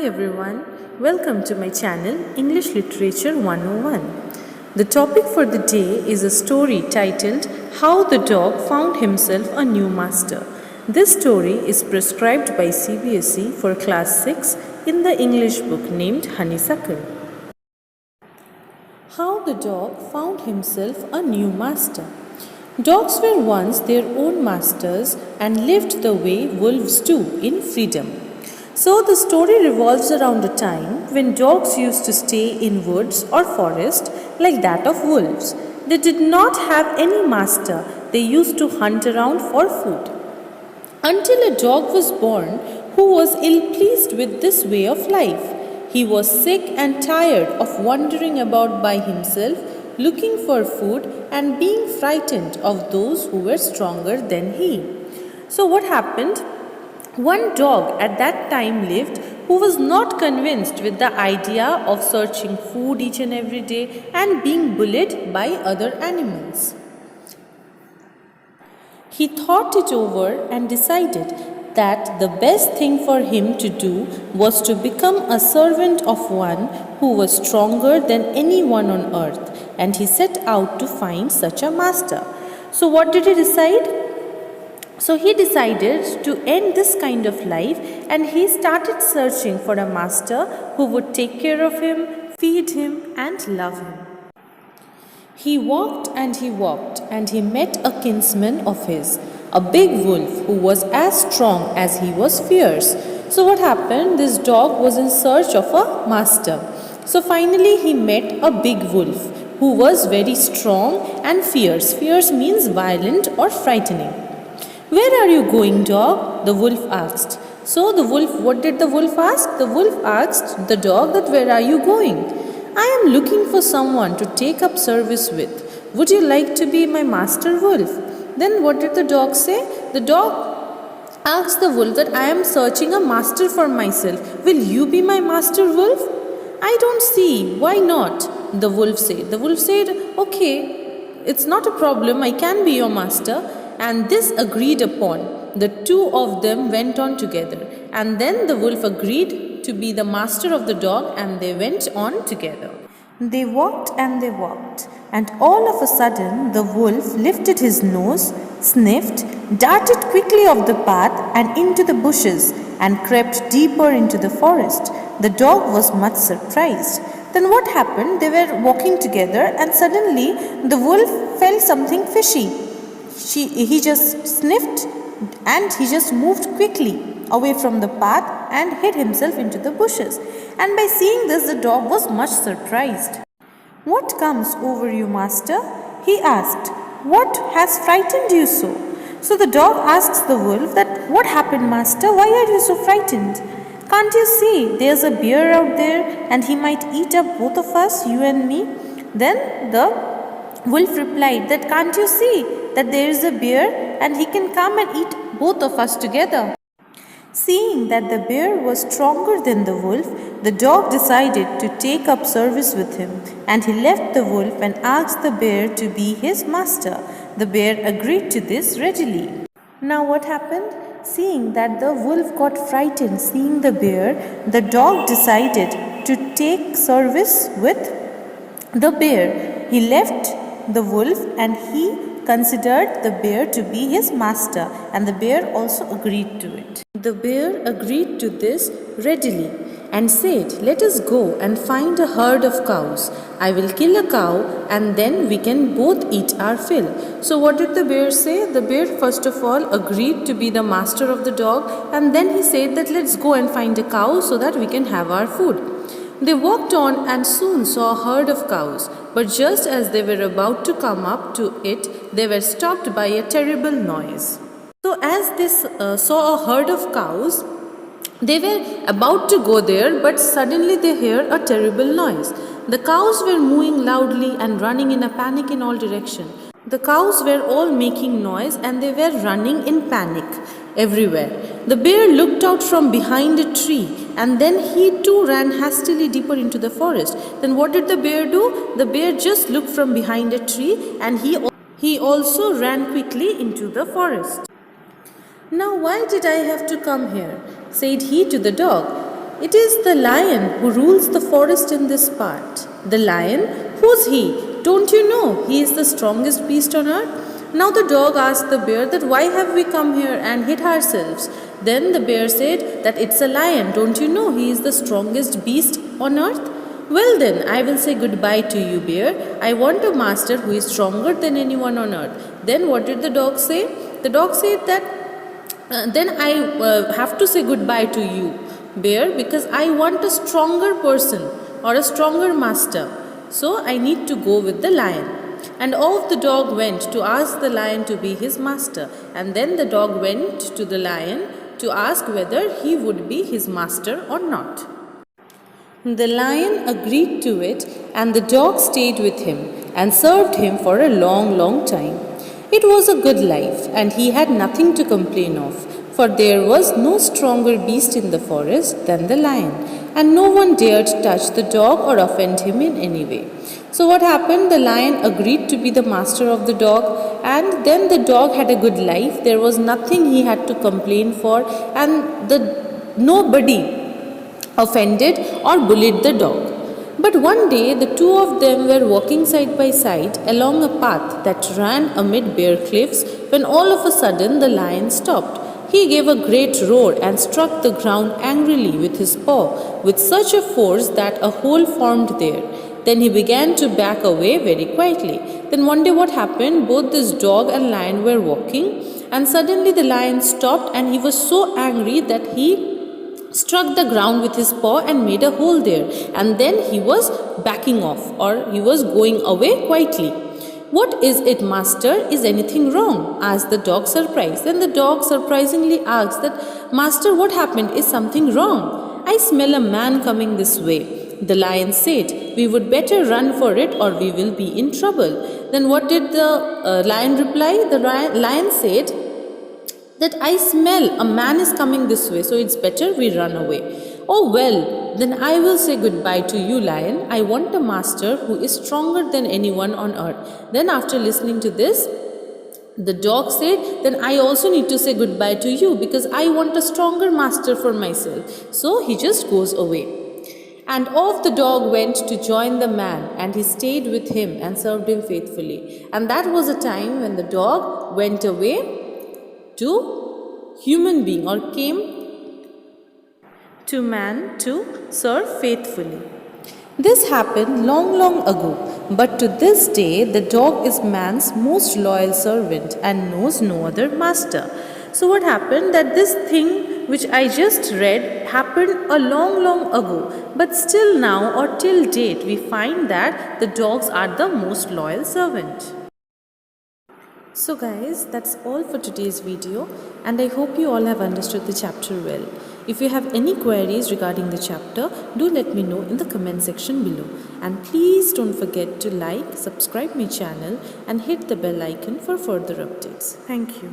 everyone, welcome to my channel English Literature 101. The topic for the day is a story titled How the Dog Found Himself a New Master. This story is prescribed by CBSE for class 6 in the English book named Honeysuckle. How the Dog Found Himself a New Master. Dogs were once their own masters and lived the way wolves do, in freedom. So the story revolves around a time when dogs used to stay in woods or forest like that of wolves. They did not have any master. They used to hunt around for food. Until a dog was born who was ill-pleased with this way of life. He was sick and tired of wandering about by himself, looking for food and being frightened of those who were stronger than he. So what happened? One dog at that time lived who was not convinced with the idea of searching food each and every day and being bullied by other animals. He thought it over and decided that the best thing for him to do was to become a servant of one who was stronger than anyone on earth, and he set out to find such a master. So what did he decide? So he decided to end this kind of life, and he started searching for a master who would take care of him, feed him and love him. He walked and he met a kinsman of his, a big wolf who was as strong as he was fierce. So what happened? This dog was in search of a master. So finally he met a big wolf who was very strong and fierce. Fierce means violent or frightening. "Where are you going, dog?" the wolf asked. So what did the wolf ask? The wolf asked the dog that, "Where are you going?" "I am looking for someone to take up service with. Would you like to be my master, wolf?" Then what did the dog say? The dog asked the wolf that, "I am searching a master for myself. Will you be my master, wolf?" "I don't see. Why not?" the wolf said. The wolf said, "Okay, it's not a problem. I can be your master." And this agreed upon. The two of them went on together. And then the wolf agreed to be the master of the dog, and they went on together. They walked, and all of a sudden the wolf lifted his nose, sniffed, darted quickly off the path and into the bushes, and crept deeper into the forest. The dog was much surprised. Then what happened? They were walking together, and suddenly the wolf felt something fishy. He just sniffed and he just moved quickly away from the path and hid himself into the bushes. And by seeing this, the dog was much surprised. "What comes over you, master?" he asked. "What has frightened you so?" So the dog asks the wolf that, "What happened, master? Why are you so frightened? Can't you see there's a bear out there and he might eat up both of us, you and me?" Then the wolf replied that, "Can't you see that there is a bear and he can come and eat both of us together?" Seeing that the bear was stronger than the wolf, the dog decided to take up service with him, and he left the wolf and asked the bear to be his master. The bear agreed to this readily. Now what happened? Seeing that the wolf got frightened seeing the bear, the dog decided to take service with the bear. He left the wolf and he considered the bear to be his master, and the bear also agreed to it. The bear agreed to this readily and said, "Let us go and find a herd of cows. I will kill a cow and then we can both eat our fill." So what did the bear say? The bear first of all agreed to be the master of the dog, and then he said that let's go and find a cow so that we can have our food. They walked on and soon saw a herd of cows, but just as they were about to come up to it, they were stopped by a terrible noise. So as they saw a herd of cows, they were about to go there, but suddenly they heard a terrible noise. The cows were mooing loudly and running in a panic in all directions. The cows were all making noise and they were running in panic everywhere. The bear looked out from behind a tree, and then he too ran hastily deeper into the forest. Then what did the bear do? The bear just looked from behind a tree, and he also ran quickly into the forest. "Now why did I have to come here?" said he to the dog. It is the lion who rules the forest in this part. The lion? Who's he? Don't you know he is the strongest beast on earth? Now the dog asked the bear that why have we come here and hid ourselves? Then the bear said that it's a lion. Don't you know he is the strongest beast on earth? Well then, I will say goodbye to you, bear. I want a master who is stronger than anyone on earth. Then what did the dog say? The dog said that then I have to say goodbye to you, bear, because I want a stronger person or a stronger master. So I need to go with the lion. And off the dog went to ask the lion to be his master. And then the dog went to the lion to ask whether he would be his master or not. The lion agreed to it, and the dog stayed with him and served him for a long, long time. It was a good life, and he had nothing to complain of, for there was no stronger beast in the forest than the lion, and no one dared touch the dog or offend him in any way. So what happened? The lion agreed to be the master of the dog, and then the dog had a good life. There was nothing he had to complain for, and nobody offended or bullied the dog. But one day the two of them were walking side by side along a path that ran amid bare cliffs when all of a sudden the lion stopped. He gave a great roar and struck the ground angrily with his paw with such a force that a hole formed there. Then he began to back away very quietly. Then one day what happened? Both this dog and lion were walking, and suddenly the lion stopped, and he was so angry that he struck the ground with his paw and made a hole there, and then he was backing off, or he was going away quietly. What is it, master? Is anything wrong? Asked the dog, surprised. Then the dog surprisingly asked that, Master, what happened? Is something wrong? I smell a man coming this way. The lion said, we would better run for it or we will be in trouble. Then what did the lion reply? The lion said that I smell a man is coming this way, so it's better we run away. Oh well, then I will say goodbye to you, lion. I want a master who is stronger than anyone on earth. Then after listening to this, the dog said, then I also need to say goodbye to you because I want a stronger master for myself. So he just goes away. And off the dog went to join the man, and he stayed with him and served him faithfully. And that was a time when the dog went away to human being, or came to man to serve faithfully. This happened long, long ago, but to this day the dog is man's most loyal servant and knows no other master. So what happened? That this thing which I just read happened a long, long ago, but still now or till date we find that the dogs are the most loyal servant. So guys, that's all for today's video, and I hope you all have understood the chapter well. If you have any queries regarding the chapter, do let me know in the comment section below. And please don't forget to like, subscribe my channel and hit the bell icon for further updates. Thank you.